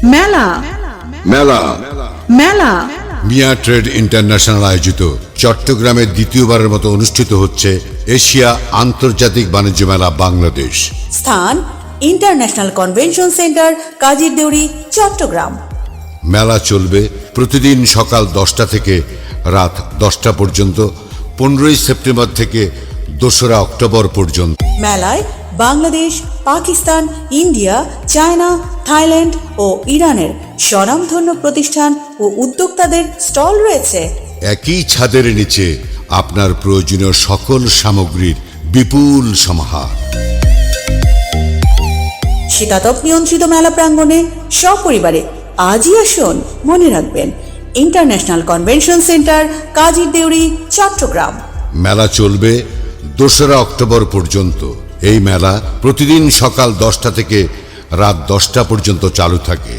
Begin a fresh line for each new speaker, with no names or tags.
মেলা
মেলা
মেলা
মিয়া ট্রেড ইন্টারন্যাশনাল আয়োজিত চট্টগ্রামে দ্বিতীয়বারের মতো অনুষ্ঠিত হচ্ছে এশিয়া আন্তর্জাতিক বাণিজ্য মেলা বাংলাদেশ।
স্থান ইন্টারন্যাশনাল কনভেনশন সেন্টার, কাজীর দেউরি, চট্টগ্রাম।
মেলা চলবে প্রতিদিন সকাল 10টা থেকে রাত 10টা পর্যন্ত, 15ই সেপ্টেম্বর থেকে 2রা অক্টোবর পর্যন্ত।
মেলায় Bangladesh, Pakistan, India, China, Thailand ও ইরানের স্বনামধন্য প্রতিষ্ঠান ও উদ্যোক্তাদের স্টল রয়েছে।
একই ছাদের নিচে আপনার প্রয়োজনীয় সকল সামগ্রীর বিপুল সমাহার।
শীতাতপ নিয়ন্ত্রিত মেলা প্রাঙ্গণে সপরিবারে আজই আসুন। মনে রাখবেন, ইন্টারন্যাশনাল কনভেনশন সেন্টার, কাজীর দেউরি, চট্টগ্রাম।
মেলা চলবে 2রা অক্টোবর পর্যন্ত। এই মেলা প্রতিদিন সকাল 10টা থেকে রাত 10টা পর্যন্ত চালু থাকে।